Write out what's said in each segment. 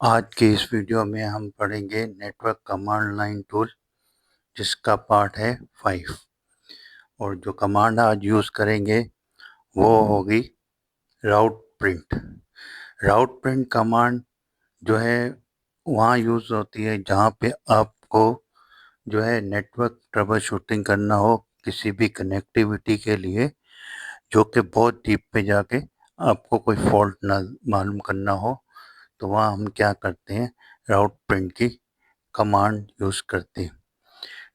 आज के इस वीडियो में हम पढ़ेंगे नेटवर्क कमांड लाइन टूल, जिसका पार्ट है 5। और जो कमांड आज यूज़ करेंगे वो होगी राउट प्रिंट। राउट प्रिंट कमांड जो है वहाँ यूज़ होती है जहाँ पे आपको जो है नेटवर्क ट्रबल शूटिंग करना हो किसी भी कनेक्टिविटी के लिए, जो कि बहुत डीप पे जाके आपको कोई फॉल्ट ना मालूम करना हो, तो वहाँ हम क्या करते हैं, राउट प्रिंट की कमांड यूज़ करते हैं।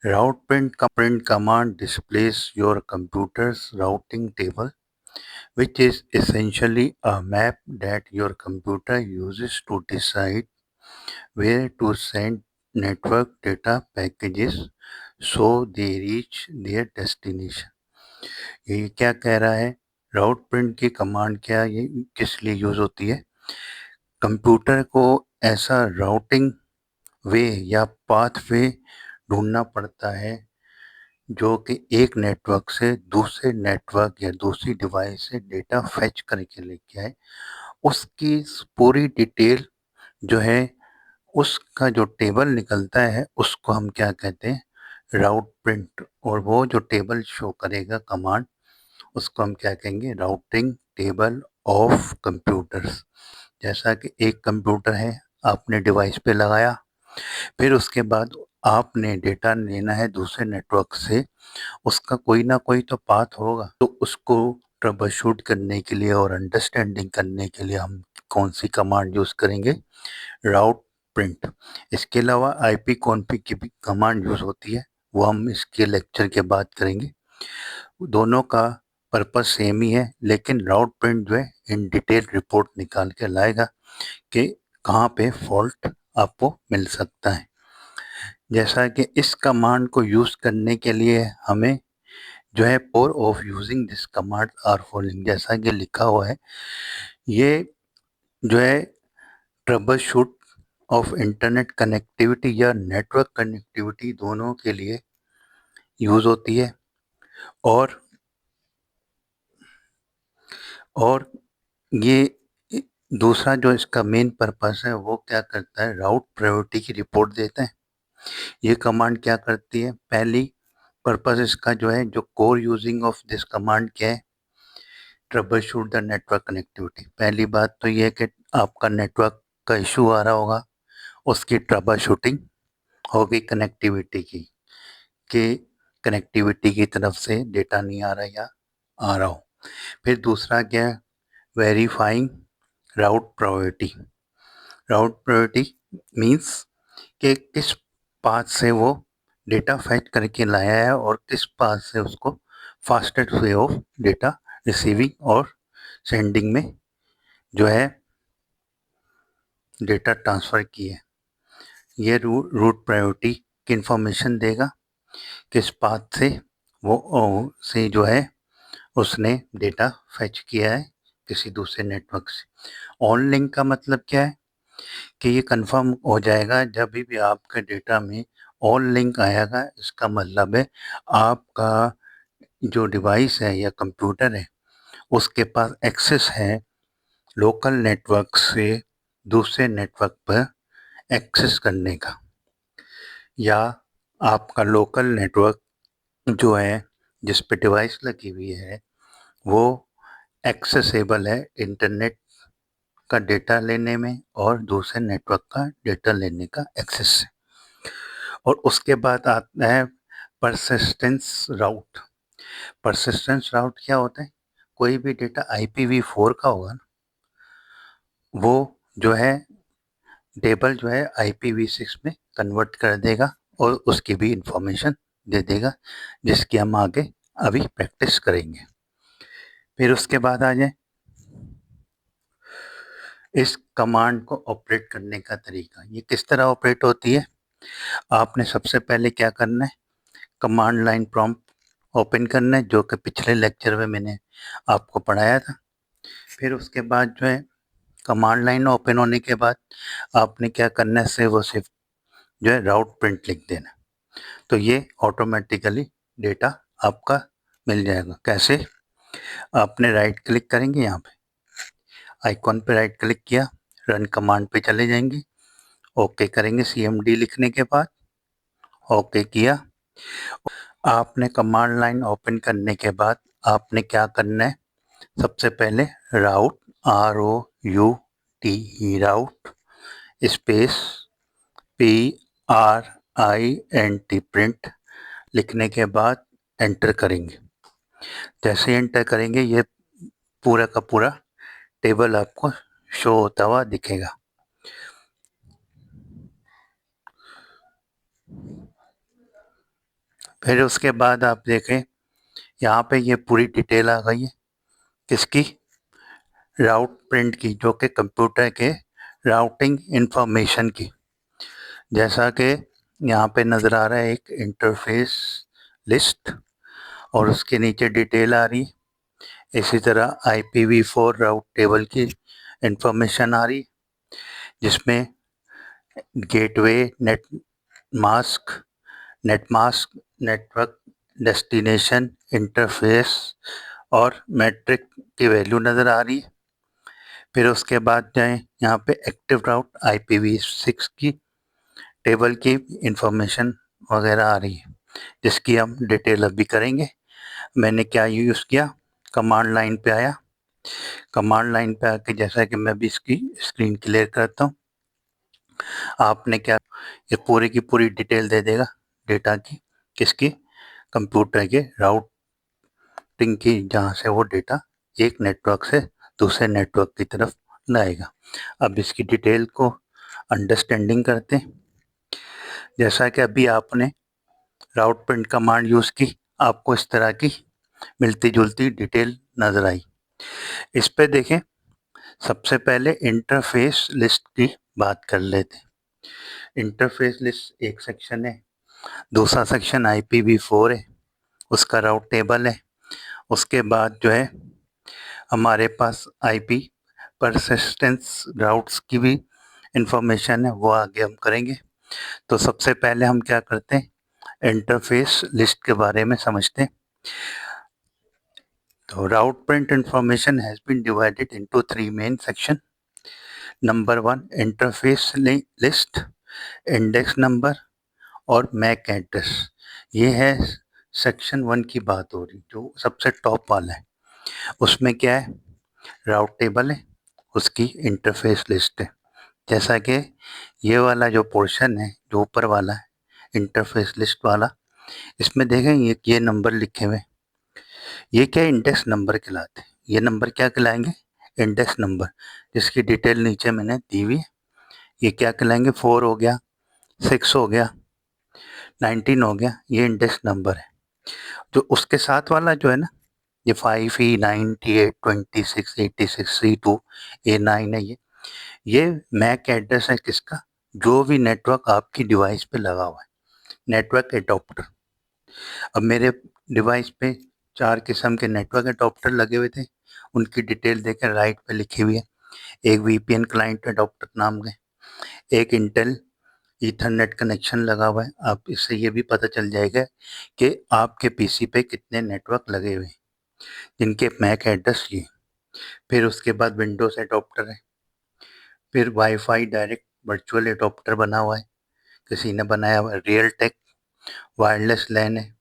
Route print command displays your computer's routing table, which is essentially a map that your computer uses to decide where to send network data packages so they reach their destination. ये क्या कह रहा है? राउट print की command क्या ये किस लिए यूज़ होती है? कंप्यूटर को ऐसा राउटिंग वे या पाथ वे ढूंढना पड़ता है जो कि एक नेटवर्क से दूसरे नेटवर्क या दूसरी डिवाइस से डेटा फेच करके लेके आए। उसकी पूरी डिटेल जो है, उसका जो टेबल निकलता है उसको हम क्या कहते हैं, राउट प्रिंट। और वो जो टेबल शो करेगा कमांड, उसको हम क्या कहेंगे, राउटिंग टेबल ऑफ कंप्यूटर्स। जैसा कि एक कंप्यूटर है, आपने डिवाइस पे लगाया, फिर उसके बाद आपने डेटा लेना है दूसरे नेटवर्क से, उसका कोई ना कोई तो पाथ होगा। तो उसको ट्रबल शूट करने के लिए और अंडरस्टैंडिंग करने के लिए हम कौन सी कमांड यूज़ करेंगे, राउट प्रिंट। इसके अलावा आईपी कॉन्फ़िग की भी कमांड यूज़ होती है, वो हम इसके लेक्चर के बाद करेंगे। दोनों का पर्पस सेम ही है, लेकिन राउट प्रिंट जो है इन डिटेल रिपोर्ट निकाल के लाएगा कि कहाँ पे फॉल्ट आपको मिल सकता है। जैसा कि इस कमांड को यूज़ करने के लिए हमें जो है पोर of using this command are following, जैसा कि लिखा हुआ है, ये जो है troubleshoot of internet connectivity या नेटवर्क कनेक्टिविटी दोनों के लिए यूज़ होती है। और ये दूसरा जो इसका मेन पर्पस है वो क्या करता है, राउट प्रायोरिटी की रिपोर्ट देता है। ये कमांड क्या करती है, पहली पर्पस इसका जो है, जो core using of this command क्या है, trouble shoot the network connectivity. पहली बात तो ये है कि आपका नेटवर्क का इशू आ रहा होगा, उसकी ट्रबल शूटिंग होगी कनेक्टिविटी की, कि कनेक्टिविटी की तरफ से डेटा नहीं आ रहा या आ रहा हो। फिर दूसरा क्या है, वेरीफाइंग राउट प्रायोरिटी। राउट प्रायोरिटी मीन्स कि किस पाथ से वो डेटा फेच करके लाया है और किस पाथ से उसको fastest way of data receiving और सेंडिंग में जो है डेटा ट्रांसफ़र की है। ये रूट प्रायोरिटी की इंफॉर्मेशन देगा किस पाथ से वो से जो है उसने डेटा फेच किया है किसी दूसरे नेटवर्क से। ऑन लिंक का मतलब क्या है कि ये कंफर्म हो जाएगा जब भी आपके डेटा में ऑन लिंक आएगा, इसका मतलब है आपका जो डिवाइस है या कंप्यूटर है उसके पास एक्सेस है लोकल नेटवर्क से दूसरे नेटवर्क पर एक्सेस करने का, या आपका लोकल नेटवर्क जो है जिस पे डिवाइस लगी हुई है वो एक्सेसिबल है इंटरनेट का डेटा लेने में और दूसरे नेटवर्क का डेटा लेने का एक्सेस है। और उसके बाद आता है परसिस्टेंस राउट। परसिस्टेंस राउट क्या होता है, कोई भी डेटा IPv4 का होगा ना, वो जो है टेबल जो है IPv6 में कन्वर्ट कर देगा और उसकी भी इंफॉर्मेशन दे देगा, जिसकी हम आगे अभी प्रैक्टिस करेंगे। फिर उसके बाद आ जाए इस कमांड को ऑपरेट करने का तरीका। ये किस तरह ऑपरेट होती है, आपने सबसे पहले क्या करना है, कमांड लाइन प्रॉम्प्ट ओपन करना है, जो कि पिछले लेक्चर में मैंने आपको पढ़ाया था। फिर उसके बाद जो है कमांड लाइन ओपन होने के बाद आपने क्या करना है, सिर्फ और सिर्फ जो है राउट प्रिंट लिख देना, तो ये ऑटोमेटिकली डेटा आपका मिल जाएगा। कैसे, आपने राइट क्लिक करेंगे, यहाँ पे आइकॉन पे राइट क्लिक किया, रन कमांड पे चले जाएंगे, ओके करेंगे CMD लिखने के बाद। ओके किया। आपने कमांड लाइन ओपन करने के बाद आपने क्या करना है, सबसे पहले राउट ROUT राउट स्पेस PRINT प्रिंट लिखने के बाद एंटर करेंगे। जैसे एंटर करेंगे ये पूरा का पूरा टेबल आपको शो होता हुआ दिखेगा। फिर उसके बाद आप देखें यहाँ पे ये पूरी डिटेल आ गई है किसकी, राउट प्रिंट की, जो कि कंप्यूटर के राउटिंग इंफॉर्मेशन की। जैसा कि यहाँ पे नज़र आ रहा है एक इंटरफेस लिस्ट और उसके नीचे डिटेल आ रही है। इसी तरह IPv4 राउट टेबल की इंफॉर्मेशन आ रही, जिसमें gateway, netmask network destination interface और मैट्रिक की वैल्यू नज़र आ रही है। फिर उसके बाद जाएँ यहाँ पे एक्टिव राउट IPv6 की टेबल की इंफॉर्मेशन वगैरह आ रही है, जिसकी हम डिटेल अभी करेंगे। मैंने क्या यूज़ किया, कमांड लाइन पे आया। कमांड लाइन पे आके जैसा कि मैं भी इसकी स्क्रीन क्लियर करता हूँ, आपने क्या, ये पूरी की पूरी डिटेल दे देगा डेटा की, किसकी, कंप्यूटर के राउटिंग की, जहाँ से वो डेटा एक नेटवर्क से दूसरे नेटवर्क की तरफ लाएगा। अब इसकी डिटेल को अंडरस्टैंडिंग करते हैं। जैसा कि अभी आपने राउट प्रिंट कमांड यूज़ की, आपको इस तरह की मिलती जुलती डिटेल नज़र आई। इस पे देखें, सबसे पहले इंटरफेस लिस्ट की बात कर लेते हैं। इंटरफेस लिस्ट एक सेक्शन है, दूसरा सेक्शन IPv4 है, उसका राउट टेबल है। उसके बाद जो है हमारे पास IP परसिस्टेंस राउट्स की भी इंफॉर्मेशन है, वो आगे हम करेंगे। तो सबसे पहले हम क्या करते हैं, इंटरफेस लिस्ट के बारे में समझते हैं। तो route print information has been divided into 3 main section. Number 1 interface list, index number और मैक एड्रेस। ये है सेक्शन 1 की बात हो रही, जो सबसे टॉप वाला है। उसमें क्या है, राउट टेबल है, उसकी इंटरफेस लिस्ट है। जैसा कि ये वाला जो पोर्शन है, जो ऊपर वाला है इंटरफेस लिस्ट वाला, इसमें देखें ये नंबर लिखे हुए, ये क्या इंडेक्स नंबर कहलाते हैं। ये नंबर क्या कहलाएंगे, इंडेक्स नंबर, जिसकी डिटेल नीचे मैंने दी हुई है। ये क्या कहलाएंगे, 4 हो गया, 6 हो गया, 19 हो गया, ये इंडेक्स नंबर है। जो उसके साथ वाला जो है ना, ये 5E98 26 86 C2 A9 है, ये मैक एड्रेस है किसका, जो भी नेटवर्क आपकी डिवाइस पे लगा हुआ है, नेटवर्क एडॉप्टर। अब मेरे डिवाइस पे 4 किस्म के नेटवर्क एडॉप्टर लगे हुए थे, उनकी डिटेल देखें राइट पे लिखी हुई है। एक VPN क्लाइंट एडॉप्टर नाम के, एक इंटेल ईथरनेट कनेक्शन लगा हुआ है। आप इससे ये भी पता चल जाएगा कि आपके PC पे कितने नेटवर्क लगे हुए हैं, जिनके मैक एड्रेस ये। फिर उसके बाद विंडोज़ एडॉप्टर है, फिर वाईफाई डायरेक्ट वर्चुअल एडॉप्टर बना हुआ है, किसी ने बनाया हुआ है। रियल टेक वायरलेस लैन है,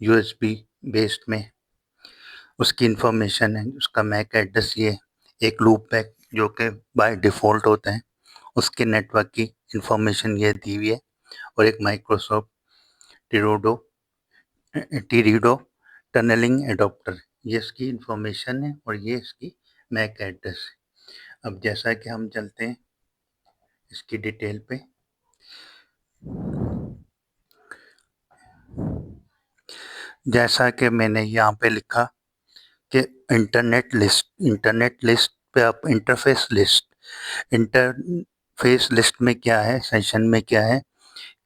USB बेस्ड में, उसकी इंफॉर्मेशन है, उसका मैक एड्रेस ये है। एक लूप बैक जो कि बाय डिफ़ॉल्ट होता है, उसके नेटवर्क की इंफॉर्मेशन ये दी हुई है। और एक माइक्रोसॉफ्ट टीरीडो टनलिंग एडॉप्टर, ये इसकी इंफॉर्मेशन है और ये इसकी मैक एड्रेस है। अब जैसा कि हम चलते हैं इसकी डिटेल पे, जैसा कि मैंने यहाँ पे लिखा कि इंटरनेट लिस्ट पे आप इंटरफेस लिस्ट में क्या है, सेशन में क्या है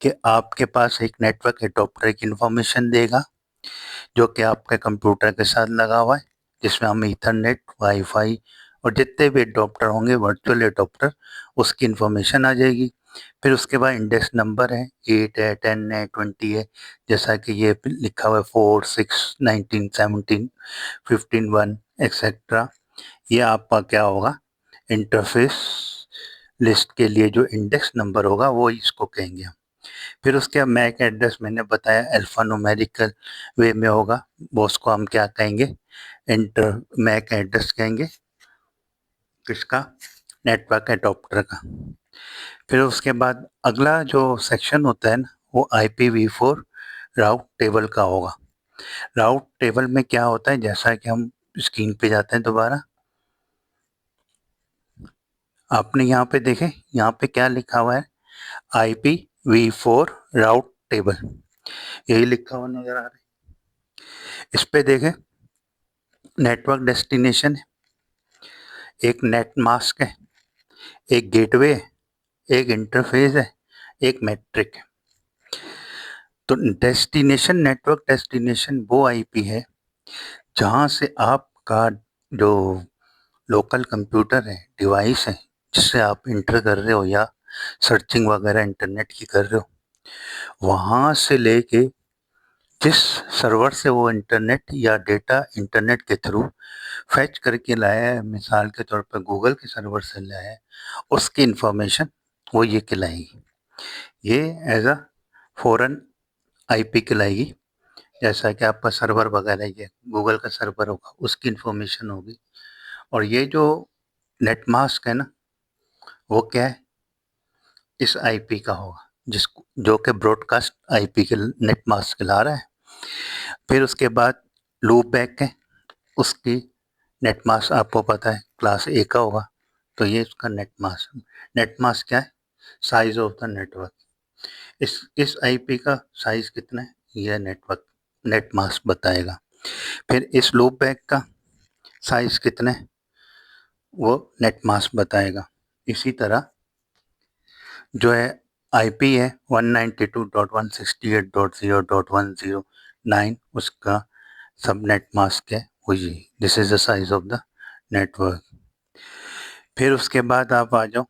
कि आपके पास एक नेटवर्क एडॉप्टर की इंफॉर्मेशन देगा, जो कि आपके कंप्यूटर के साथ लगा हुआ है, जिसमें हम ईथरनेट, वाईफाई और जितने भी एडॉप्टर होंगे वर्चुअल एडॉप्टर, उसकी इंफॉर्मेशन आ जाएगी। फिर उसके बाद इंडेक्स नंबर है, 8 है, 10 है, 20 है, जैसा कि ये लिखा हुआ है 4 6 19 17 15 1 एक्सेट्रा। ये आपका क्या होगा, इंटरफेस लिस्ट के लिए जो इंडेक्स नंबर होगा वो इसको कहेंगे हम। फिर उसके बाद मैक एड्रेस मैंने बताया अल्फा न्यूमेरिकल वे में होगा, वो उसको हम क्या कहेंगे, इंटर मैक एड्रेस कहेंगे, किसका, नेटवर्क एडॉप्टर का। फिर उसके बाद अगला जो सेक्शन होता है ना, वो IPv4 राउट टेबल का होगा। राउट टेबल में क्या होता है, जैसा कि हम स्क्रीन पे जाते हैं दोबारा, आपने यहाँ पे देखें, यहाँ पे क्या लिखा हुआ है, IPv4 राउट टेबल, यही लिखा हुआ नजर आ रहा है। इस पे देखें, नेटवर्क डेस्टिनेशन है, एक नेट मास्क है, एक गेटवे है, एक इंटरफेस है, एक मैट्रिक है। तो डेस्टिनेशन, नेटवर्क डेस्टिनेशन वो आईपी है जहाँ से आपका जो लोकल कंप्यूटर है, डिवाइस है, जिससे आप इंटर कर रहे हो या सर्चिंग वगैरह इंटरनेट की कर रहे हो, वहाँ से लेके जिस सर्वर से वो इंटरनेट या डेटा इंटरनेट के थ्रू फैच करके लाया है, मिसाल के तौर पर गूगल के सर्वर से लाया है, उसकी इंफॉर्मेशन वो ये कहलाएगी, ये एज अ फॉरेन आईपी कहलाएगी। जैसा कि आपका सर्वर वगैरह ये गूगल का सर्वर होगा, उसकी इंफॉर्मेशन होगी। और ये जो नेट मास्क है ना, वो क्या है, इस आईपी का होगा, जिस जो कि ब्रॉडकास्ट आईपी के नेट मास्क कहला रहा है। फिर उसके बाद लूप बैक है, उसकी नेट मास्क आपको पता है क्लास ए का होगा, तो ये उसका नेट मास्क। नेट मास्क क्या है, साइज ऑफ द नेटवर्क। इस आईपी का साइज कितना है, यह नेटवर्क नेट मास्क बताएगा। फिर इस लूप बैक का साइज कितना है, वो नेट मास्क बताएगा। इसी तरह जो है आईपी है 192.168.0.109, उसका सब नेट मास्क है वो ये, this is the size of the network. फिर उसके बाद आप आ जाओ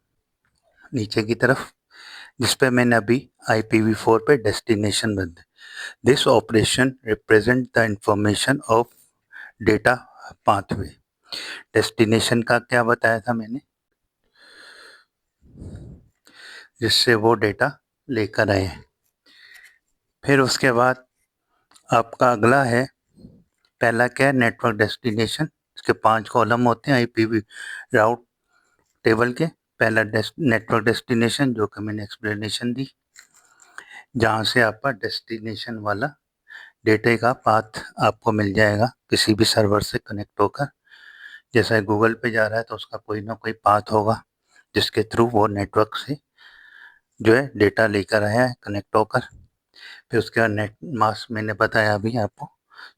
नीचे की तरफ, जिस पे मैंने अभी IPv4 पे डेस्टिनेशन बंद। This operation represent the information of data pathway. Destination का क्या बताया था मैंने, जिससे वो डेटा लेकर आए। फिर उसके बाद आपका अगला है, पहला क्या है, नेटवर्क डेस्टिनेशन। इसके 5 कॉलम होते हैं IPv राउट टेबल के। पहला नेटवर्क डेस्टिनेशन, जो कि मैंने एक्सप्लेनेशन दी, जहाँ से आपका डेस्टिनेशन वाला डेटा का पाथ आपको मिल जाएगा किसी भी सर्वर से कनेक्ट होकर। जैसा गूगल पे जा रहा है तो उसका कोई ना कोई पाथ होगा जिसके थ्रू वो नेटवर्क से जो है डेटा लेकर आया है कनेक्ट होकर। फिर उसके बाद नेट मास्क मैंने बताया अभी आपको,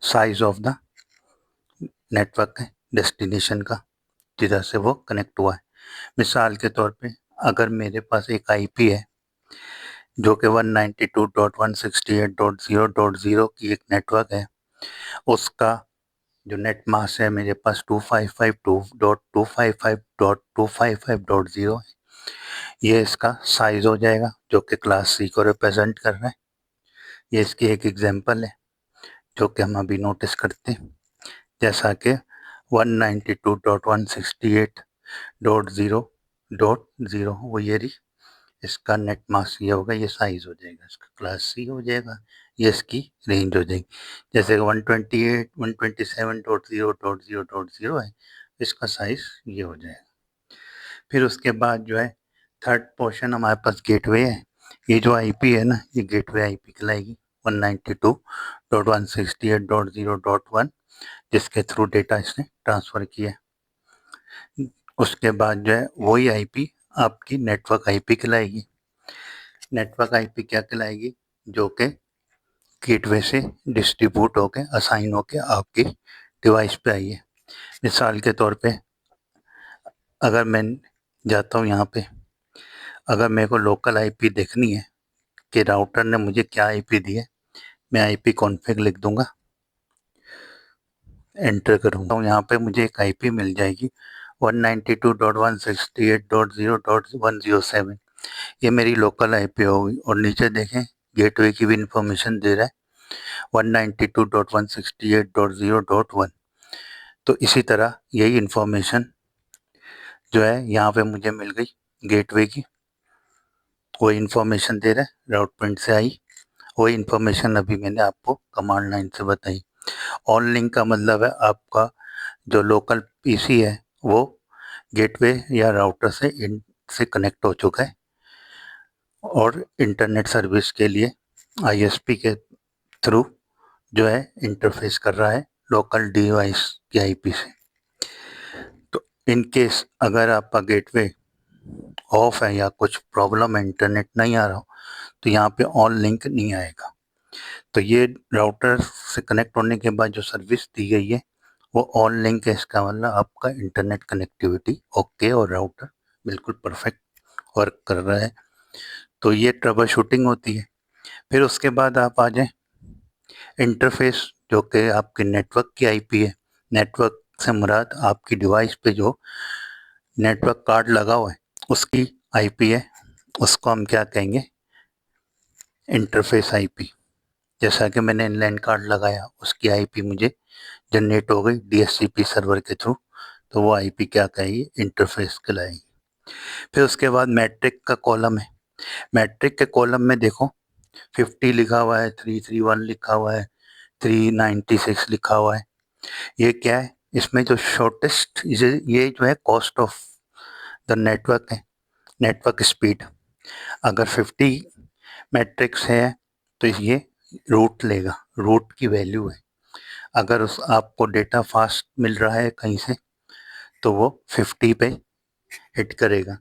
साइज ऑफ द नेटवर्क है डेस्टिनेशन का, जिधर से वो कनेक्ट हुआ है। मिसाल के तौर पे अगर मेरे पास एक आईपी है जो कि 192.168.0.0 की एक नेटवर्क है, उसका जो नेट मास्क है मेरे पास 255.255.255.0 है। ये इसका साइज हो जाएगा, जो कि क्लास सी को रिप्रेजेंट कर रहा है। ये इसकी एक एग्जांपल है जो कि हम अभी नोटिस करते हैं, जैसा कि 192.168.0.0 वो ये रही, इसका नेट मास्क ये होगा, ये साइज हो जाएगा, इसका क्लास सी हो जाएगा, ये इसकी रेंज हो जाएगी। जैसे 128.127.0.0.0 है, इसका साइज ये हो जाएगा। फिर उसके बाद जो है थर्ड पोर्शन हमारे पास गेटवे है। ये जो आईपी है ना, ये गेटवे आईपी कहलाएगी 192.168.0.1, जिसके थ्रू डेटा इसने ट्रांसफ़र किया। उसके बाद जो है वही आईपी आपकी नेटवर्क आईपी कहलाएगी। नेटवर्क आईपी क्या कहलाएगी, जो कि गेटवे से डिस्ट्रीब्यूट होके असाइन होके आपकी डिवाइस पे आई है। मिसाल के तौर पे अगर मैं जाता हूँ यहाँ पे, अगर मेरे को लोकल आईपी देखनी है कि राउटर ने मुझे क्या आईपी दी है, मैं आईपी कॉन्फ़िग लिख दूंगा, एंटर करूँगा, यहाँ पे मुझे एक आईपी मिल जाएगी 192.168.0.107। ये मेरी लोकल आईपी होगी। और नीचे देखें गेटवे की भी इंफॉर्मेशन दे रहा है 192.168.0.1। तो इसी तरह यही इंफॉर्मेशन जो है यहाँ पे मुझे मिल गई गेटवे की, वही इन्फॉर्मेशन दे रहा है, राउट पॉइंट से आई वही इन्फॉर्मेशन अभी मैंने आपको कमांड लाइन से बताई। ऑन लिंक का मतलब है आपका जो लोकल पीसी है वो गेटवे या राउटर से कनेक्ट हो चुका है और इंटरनेट सर्विस के लिए आईएसपी के थ्रू जो है इंटरफेस कर रहा है लोकल डिवाइस की आईपी से। तो इन केस अगर आपका गेटवे ऑफ है या कुछ प्रॉब्लम है, इंटरनेट नहीं आ रहा हो, तो यहाँ पे ऑन लिंक नहीं आएगा। तो ये राउटर से कनेक्ट होने के बाद जो सर्विस दी गई है वो ऑन लिंक है। इसका मतलब आपका इंटरनेट कनेक्टिविटी ओके और राउटर बिल्कुल परफेक्ट वर्क कर रहा है। तो ये ट्रबल शूटिंग होती है। फिर उसके बाद आप आ जाएं इंटरफेस, जो कि आपके नेटवर्क की आईपी है। नेटवर्क से मुराद आपकी डिवाइस पे जो नेटवर्क कार्ड लगा हुआ है उसकी आईपी है, उसको हम क्या कहेंगे, इंटरफेस आईपी। जैसा कि मैंने इनलाइन कार्ड लगाया उसकी आईपी मुझे जनरेट हो गई डीएचसीपी सर्वर के थ्रू, तो वो आईपी क्या कहेगी, इंटरफेस कहलाएगी। फिर उसके बाद मैट्रिक का कॉलम है। मैट्रिक के कॉलम में देखो 50 लिखा हुआ है, 331 लिखा हुआ है, 396 लिखा हुआ है। ये क्या है, इसमें जो शॉर्टेस्ट ये जो है कॉस्ट ऑफ द नेटवर्क है, नेटवर्क स्पीड। अगर 50 मैट्रिक्स है तो ये रूट लेगा, रूट की वैल्यू है। अगर उस आपको डेटा फास्ट मिल रहा है कहीं से तो वो 50 पे हिट करेगा,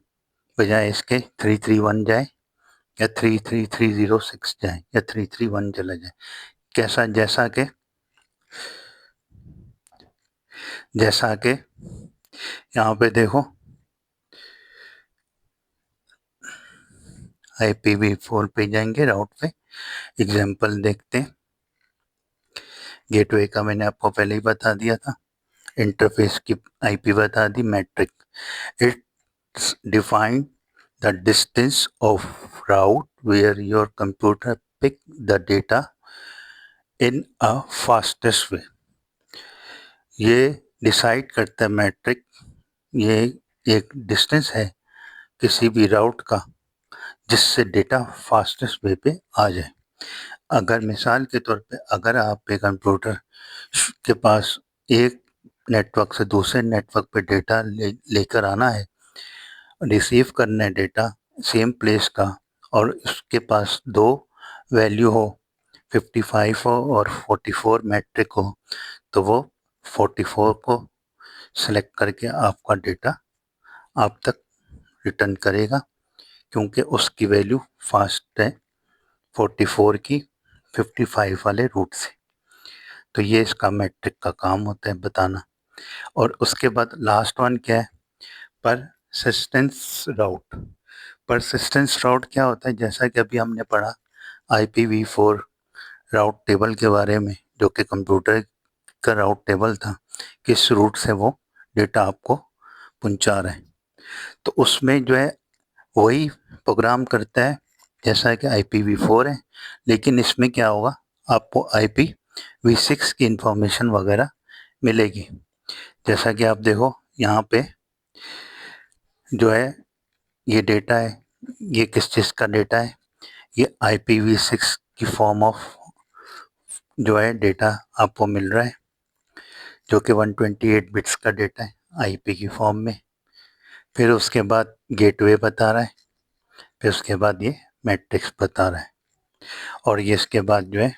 बजाय इसके 331 जाए या 33306 जाए या 331 चला जाए। कैसा, जैसा कि यहाँ पे देखो IPv4 पे जाएंगे, राउट पे एग्जांपल देखते हैं। गेटवे का मैंने आपको पहले ही बता दिया था, इंटरफेस की आईपी बता दी। Metric, it's define the distance of route where your computer pick the data in a fastest way. ये डिसाइड करता है मैट्रिक, ये एक डिस्टेंस है किसी भी राउट का जिससे डेटा फास्टेस्ट वे पे आ जाए। अगर मिसाल के तौर पे अगर आपके कंप्यूटर के पास एक नेटवर्क से दूसरे नेटवर्क पे डेटा लेकर आना है, रिसीव करना है डेटा सेम प्लेस का, और उसके पास दो वैल्यू हो, 55 हो और 44 मैट्रिक हो, तो वो 44 को सेलेक्ट करके आपका डेटा आप तक रिटर्न करेगा, क्योंकि उसकी वैल्यू फास्ट है 44 की 55 वाले रूट से। तो ये इसका मैट्रिक का काम होता है बताना। और उसके बाद लास्ट वन क्या है, परसिस्टेंस राउट। परसिस्टेंस राउट क्या होता है, जैसा कि अभी हमने पढ़ा IPv4 राउट टेबल के बारे में, जो कि कंप्यूटर का राउट टेबल था, किस रूट से वो डेटा आपको पहुंचा रहे हैं। तो उसमें जो है वही प्रोग्राम करता है जैसा कि IPv4 है, लेकिन इसमें क्या होगा, आपको IPv6 की इंफॉर्मेशन वगैरह मिलेगी। जैसा कि आप देखो यहाँ पे जो है ये डेटा है, ये किस चीज़ का डेटा है, ये IPv6 की फॉर्म ऑफ जो है डेटा आपको मिल रहा है, जो कि 128 बिट्स का डेटा है आईपी की फॉर्म में। फिर उसके बाद गेटवे बता रहा है, फिर उसके बाद ये मैट्रिक्स बता रहा है, और ये इसके बाद जो है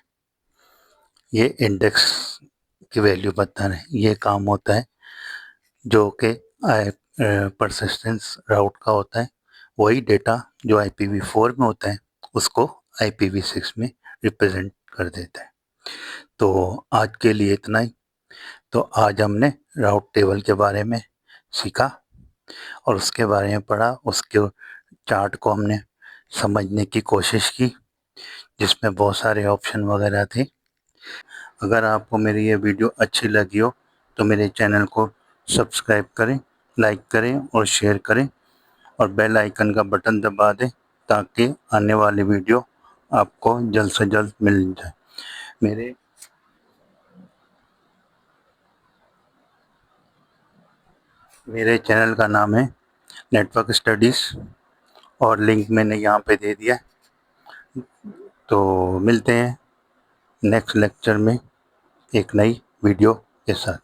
ये इंडेक्स की वैल्यू बता रहे हैं। ये काम होता है जो कि परसिस्टेंस राउट का होता है। वही डेटा जो IPv4 में होता है उसको IPv6 में रिप्रेजेंट कर देता है। तो आज के लिए इतना ही। तो आज हमने राउट टेबल के बारे में सीखा और उसके बारे में पढ़ा, उसके चार्ट को हमने समझने की कोशिश की जिसमें बहुत सारे ऑप्शन वगैरह थे। अगर आपको मेरी ये वीडियो अच्छी लगी हो तो मेरे चैनल को सब्सक्राइब करें, लाइक करें और शेयर करें, और बेल आइकन का बटन दबा दें ताकि आने वाली वीडियो आपको जल्द से जल्द मिल जाए। मेरे मेरे चैनल का नाम है नेटवर्क स्टडीज़, और लिंक मैंने यहाँ पे दे दिया। तो मिलते हैं नेक्स्ट लेक्चर में एक नई वीडियो के साथ।